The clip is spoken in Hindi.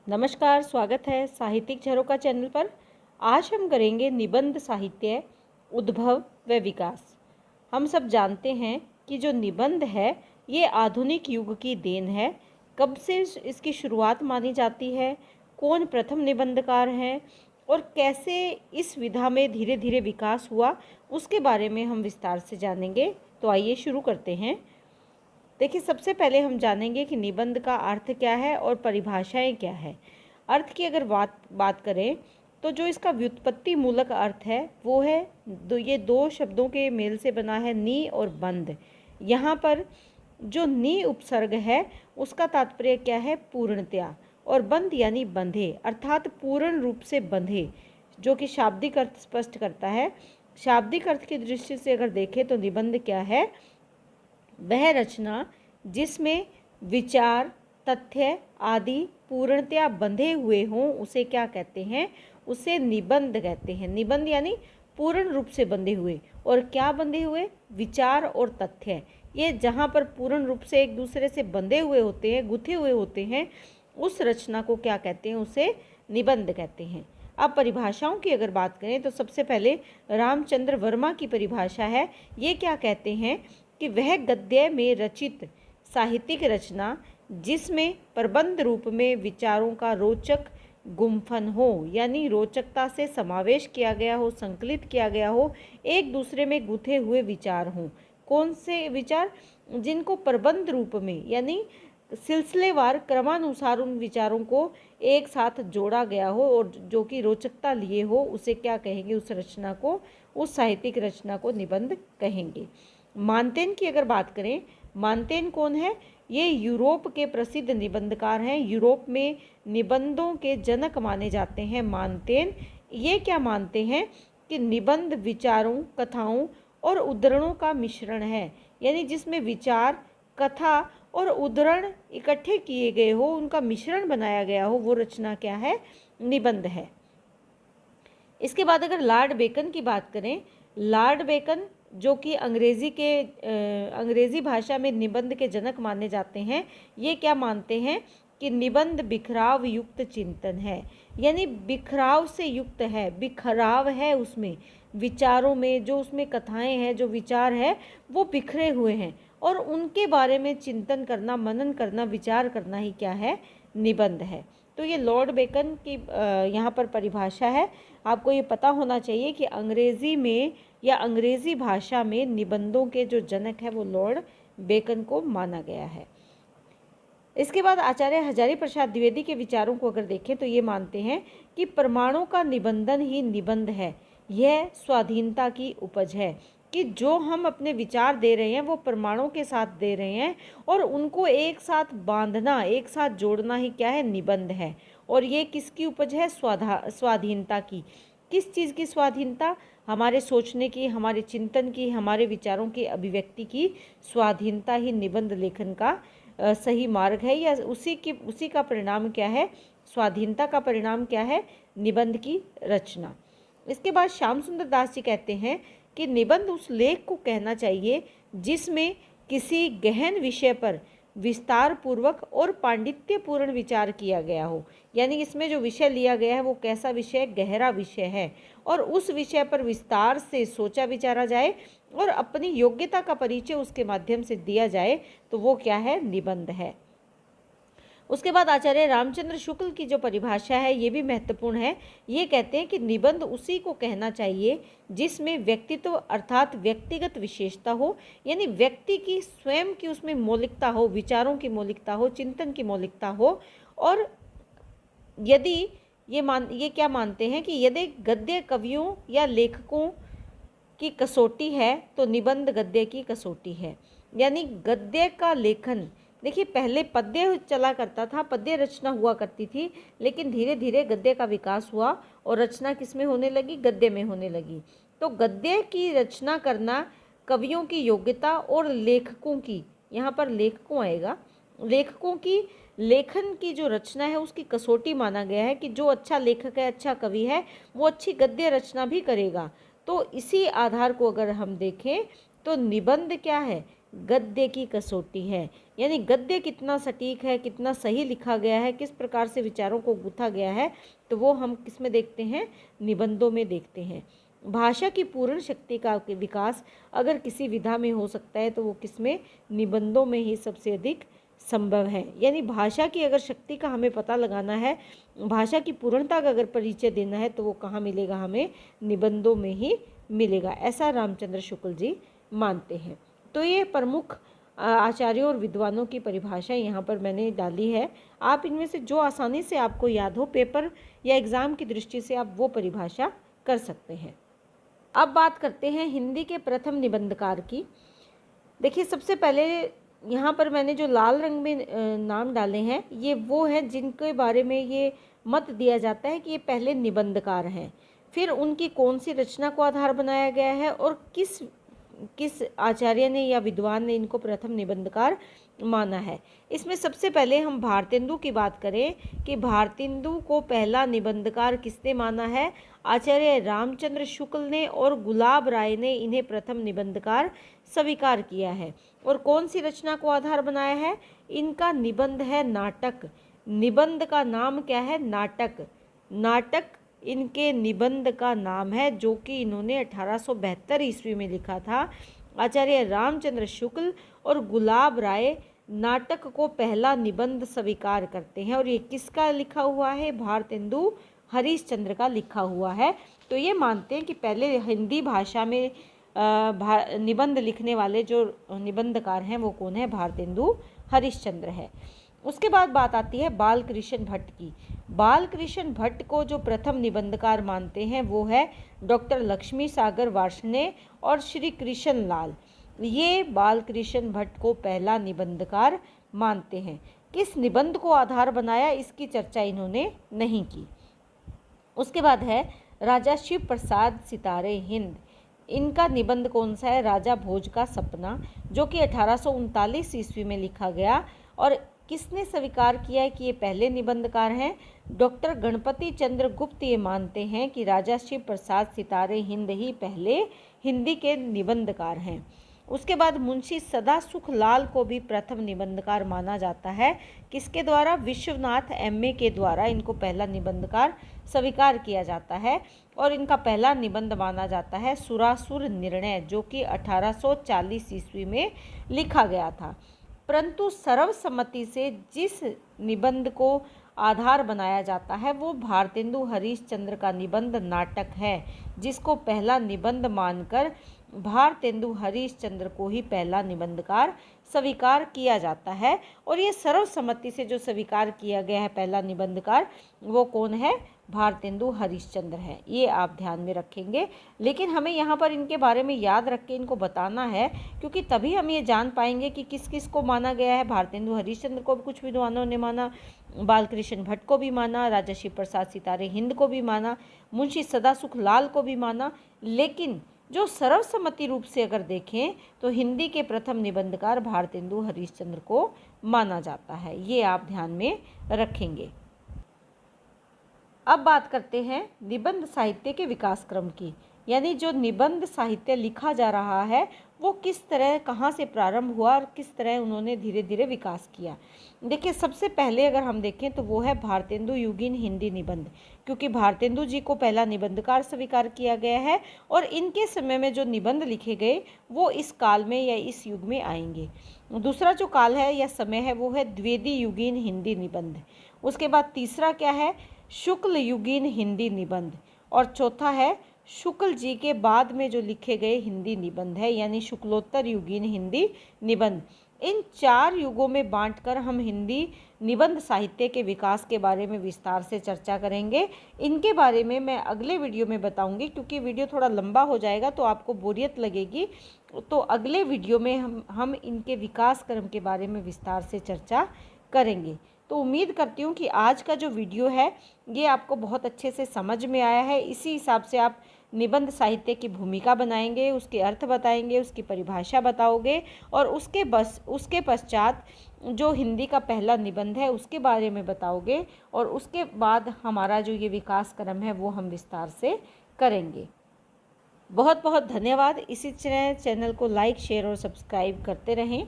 नमस्कार, स्वागत है साहित्यिक झरोखा चैनल पर। आज हम करेंगे निबंध साहित्य, उद्भव व विकास। हम सब जानते हैं कि जो निबंध है ये आधुनिक युग की देन है। कब से इसकी शुरुआत मानी जाती है, कौन प्रथम निबंधकार हैं और कैसे इस विधा में धीरे धीरे विकास हुआ, उसके बारे में हम विस्तार से जानेंगे। तो आइए शुरू करते हैं। देखिए, सबसे पहले हम जानेंगे कि निबंध का अर्थ क्या है और परिभाषाएं क्या है। अर्थ की अगर बात करें तो जो इसका व्युत्पत्ति मूलक अर्थ है वो है ये दो शब्दों के मेल से बना है, नी और बंध। यहाँ पर जो नी उपसर्ग है उसका तात्पर्य क्या है, पूर्णतया, और बंध यानी बंधे, अर्थात पूर्ण रूप से बंधे, जो कि शाब्दिक अर्थ स्पष्ट करता है। शाब्दिक अर्थ की दृष्टि से अगर देखें तो निबंध क्या है, वह रचना जिसमें विचार, तथ्य आदि पूर्णतया बंधे हुए हों उसे क्या कहते हैं, उसे निबंध कहते हैं। निबंध यानी पूर्ण रूप से बंधे हुए। और क्या बंधे हुए, विचार और तथ्य, ये जहाँ पर पूर्ण रूप से एक दूसरे से बंधे हुए होते हैं, गुथे हुए होते हैं, उस रचना को क्या कहते हैं, उसे निबंध कहते हैं। अब परिभाषाओं की अगर बात करें तो सबसे पहले रामचंद्र वर्मा की परिभाषा है। ये क्या कहते हैं कि वह गद्य में रचित साहित्यिक रचना जिसमें प्रबंध रूप में विचारों का रोचक गुम्फन हो, यानी रोचकता से समावेश किया गया हो, संकलित किया गया हो, एक दूसरे में गुथे हुए विचार हों। कौन से विचार, जिनको प्रबंध रूप में यानी सिलसिलेवार क्रमानुसार उन विचारों को एक साथ जोड़ा गया हो और जो कि रोचकता लिए हो, उसे क्या कहेंगे, उस रचना को, उस साहित्यिक रचना को निबंध कहेंगे। मानतेन की अगर बात करें, मानतेन कौन है, ये यूरोप के प्रसिद्ध निबंधकार हैं। यूरोप में निबंधों के जनक माने जाते हैं मानतेन। ये क्या मानते हैं कि निबंध विचारों, कथाओं और उद्धरणों का मिश्रण है, यानी जिसमें विचार, कथा और उद्धरण इकट्ठे किए गए हो, उनका मिश्रण बनाया गया हो, वो रचना क्या है, निबंध है। इसके बाद अगर लॉर्ड बेकन की बात करें, लॉर्ड बेकन जो कि अंग्रेज़ी भाषा में निबंध के जनक माने जाते हैं, ये क्या मानते हैं कि निबंध बिखराव युक्त चिंतन है, यानी बिखराव से युक्त है, बिखराव है उसमें, विचारों में जो उसमें कथाएं हैं, जो विचार है वो बिखरे हुए हैं और उनके बारे में चिंतन करना, मनन करना, विचार करना ही क्या है, निबंध है। तो ये लॉर्ड बेकन की यहाँ पर परिभाषा है। आपको ये पता होना चाहिए कि अंग्रेज़ी में या अंग्रेज़ी भाषा में निबंधों के जो जनक है वो लॉर्ड बेकन को माना गया है। इसके बाद आचार्य हजारी प्रसाद द्विवेदी के विचारों को अगर देखें तो ये मानते हैं कि प्रमाणों का निबंधन ही निबंध है। यह स्वाधीनता की उपज है कि जो हम अपने विचार दे रहे हैं वो प्रमाणों के साथ दे रहे हैं और उनको एक साथ बांधना, एक साथ जोड़ना ही क्या है, निबंध है। और ये किसकी उपज है, स्वाधीनता की। किस चीज़ की स्वाधीनता, हमारे सोचने की, हमारे चिंतन की, हमारे विचारों की अभिव्यक्ति की स्वाधीनता ही निबंध लेखन का सही मार्ग है, या उसी का परिणाम क्या है, स्वाधीनता का परिणाम क्या है, निबंध की रचना। इसके बाद श्याम सुंदर दास जी कहते हैं कि निबंध उस लेख को कहना चाहिए जिसमें किसी गहन विषय पर विस्तार पूर्वक और पांडित्यपूर्ण विचार किया गया हो, यानी इसमें जो विषय लिया गया है वो कैसा विषय, गहरा विषय है, और उस विषय पर विस्तार से सोचा विचारा जाए और अपनी योग्यता का परिचय उसके माध्यम से दिया जाए, तो वो क्या है, निबंध है। उसके बाद आचार्य रामचंद्र शुक्ल की जो परिभाषा है ये भी महत्वपूर्ण है। ये कहते हैं कि निबंध उसी को कहना चाहिए जिसमें व्यक्तित्व अर्थात व्यक्तिगत विशेषता हो, यानी व्यक्ति की स्वयं की उसमें मौलिकता हो, विचारों की मौलिकता हो, चिंतन की मौलिकता हो। और यदि ये क्या मानते हैं कि यदि गद्य कवियों या लेखकों की कसौटी है तो निबंध गद्य की कसौटी है, यानी गद्य का लेखन। देखिए, पहले पद्य चला करता था, पद्य रचना हुआ करती थी, लेकिन धीरे धीरे गद्य का विकास हुआ और रचना किस में होने लगी, गद्य में होने लगी। तो गद्य की रचना करना कवियों की योग्यता और लेखकों की, यहाँ पर लेखकों आएगा, लेखकों की लेखन की जो रचना है उसकी कसौटी माना गया है कि जो अच्छा लेखक है, अच्छा कवि है, वो अच्छी गद्य रचना भी करेगा। तो इसी आधार को अगर हम देखें तो निबंध क्या है, गद्य की कसौटी है। यानी गद्य कितना सटीक है, कितना सही लिखा गया है, किस प्रकार से विचारों को गूंथा गया है, तो वो हम किस में देखते हैं, निबंधों में देखते हैं। भाषा की पूर्ण शक्ति का विकास अगर किसी विधा में हो सकता है तो वो किसमें, निबंधों में ही सबसे अधिक संभव है। यानी भाषा की अगर शक्ति का हमें पता लगाना है, भाषा की पूर्णता का अगर परिचय देना है तो वो कहाँ मिलेगा, हमें निबंधों में ही मिलेगा, ऐसा रामचंद्र शुक्ल जी मानते हैं। तो ये प्रमुख आचार्यों और विद्वानों की परिभाषा यहाँ पर मैंने डाली है। आप इनमें से जो आसानी से आपको याद हो, पेपर या एग्ज़ाम की दृष्टि से आप वो परिभाषा कर सकते हैं। अब बात करते हैं हिंदी के प्रथम निबंधकार की। देखिए, सबसे पहले यहाँ पर मैंने जो लाल रंग में नाम डाले हैं, ये वो हैं जिनके बारे में ये मत दिया जाता है कि ये पहले निबंधकार हैं। फिर उनकी कौन सी रचना को आधार बनाया गया है और किस आचार्य ने या विद्वान ने इनको प्रथम निबंधकार माना है। इसमें सबसे पहले हम भारतेंदु की बात करें कि भारतेंदु को पहला निबंधकार किसने माना है, आचार्य रामचंद्र शुक्ल ने, और गुलाब राय ने इन्हें प्रथम निबंधकार स्वीकार किया है। और कौन सी रचना को आधार बनाया है, इनका निबंध है नाटक। निबंध का नाम क्या है, नाटक। नाटक इनके निबंध का नाम है, जो कि इन्होंने 1872 ईस्वी में लिखा था। आचार्य रामचंद्र शुक्ल और गुलाब राय नाटक को पहला निबंध स्वीकार करते हैं, और ये किसका लिखा हुआ है, भारतेंदु हरिश्चंद्र का लिखा हुआ है। तो ये मानते हैं कि पहले हिंदी भाषा में निबंध लिखने वाले जो निबंधकार हैं वो कौन है, भारतेंदु हरिश्चंद्र है। उसके बाद बात आती है बालकृष्ण भट्ट की। बालकृष्ण भट्ट को जो प्रथम निबंधकार मानते हैं वो है डॉक्टर लक्ष्मी सागर वार्ष्णेय और श्री कृष्ण लाल। ये बालकृष्ण भट्ट को पहला निबंधकार मानते हैं। किस निबंध को आधार बनाया, इसकी चर्चा इन्होंने नहीं की। उसके बाद है राजा शिव प्रसाद सितारे हिंद। इनका निबंध कौन सा है, राजा भोज का सपना, जो कि 1839 ईस्वी में लिखा गया। और किसने स्वीकार किया है कि ये पहले निबंधकार हैं, डॉक्टर गणपति चंद्र गुप्त ये मानते हैं कि राजा शिव प्रसाद सितारे हिंद ही पहले हिंदी के निबंधकार हैं। उसके बाद मुंशी सदा सुख लाल को भी प्रथम निबंधकार माना जाता है। किसके द्वारा, विश्वनाथ एमए के द्वारा इनको पहला निबंधकार स्वीकार किया जाता है। और इनका पहला निबंध माना जाता है सुरासुर निर्णय, जो कि 1840 ईस्वी में लिखा गया था। परंतु सर्वसम्मति से जिस निबंध को आधार बनाया जाता है वो भारतेंदु हरिश्चंद्र का निबंध नाटक है, जिसको पहला निबंध मानकर भारतेंदु हरिश्चंद्र को ही पहला निबंधकार स्वीकार किया जाता है। और ये सर्वसम्मति से जो स्वीकार किया गया है पहला निबंधकार, वो कौन है, भारतेंदु हरिश्चंद्र है। ये आप ध्यान में रखेंगे। लेकिन हमें यहाँ पर इनके बारे में याद रख के इनको बताना है, क्योंकि तभी हम ये जान पाएंगे कि किस किस को माना गया है। भारतेंदु हरिश्चंद्र को भी कुछ विद्वानों ने माना, बालकृष्ण भट्ट को भी माना, राजा शिव प्रसाद सितारे हिंद को भी माना, मुंशी सदासुख लाल को भी माना। लेकिन जो सर्वसम्मति रूप से अगर देखें तो हिंदी के प्रथम निबंधकार भारतेंदु हरिश्चंद्र को माना जाता है। ये आप ध्यान में रखेंगे। अब बात करते हैं निबंध साहित्य के विकास क्रम की। यानी जो निबंध साहित्य लिखा जा रहा है वो किस तरह, कहाँ से प्रारंभ हुआ और किस तरह उन्होंने धीरे धीरे विकास किया। देखिए, सबसे पहले अगर हम देखें तो वो है भारतेंदु युगीन हिंदी निबंध, क्योंकि भारतेंदु जी को पहला निबंधकार स्वीकार किया गया है। और इनके समय में जो निबंध लिखे गए वो इस काल में या इस युग में आएंगे। दूसरा जो काल है या समय है वो है द्विवेदी युगीन हिंदी निबंध। उसके बाद तीसरा क्या है, शुक्ल युगीन हिंदी निबंध। और चौथा है शुक्ल जी के बाद में जो लिखे गए हिंदी निबंध है, यानी शुक्लोत्तर युगीन हिंदी निबंध। इन 4 युगों में बांटकर हम हिंदी निबंध साहित्य के विकास के बारे में विस्तार से चर्चा करेंगे। इनके बारे में मैं अगले वीडियो में बताऊंगी, क्योंकि वीडियो थोड़ा लंबा हो जाएगा तो आपको बोरियत लगेगी। तो अगले वीडियो में हम इनके विकास क्रम के बारे में विस्तार से चर्चा करेंगे। तो उम्मीद करती हूँ कि आज का जो वीडियो है ये आपको बहुत अच्छे से समझ में आया है। इसी हिसाब से आप निबंध साहित्य की भूमिका बनाएंगे, उसके अर्थ बताएंगे, उसकी परिभाषा बताओगे, और उसके पश्चात जो हिंदी का पहला निबंध है उसके बारे में बताओगे। और उसके बाद हमारा जो ये विकास क्रम है वो हम विस्तार से करेंगे। बहुत बहुत धन्यवाद। इसी तरह चैनल को लाइक शेयर और सब्सक्राइब करते रहें।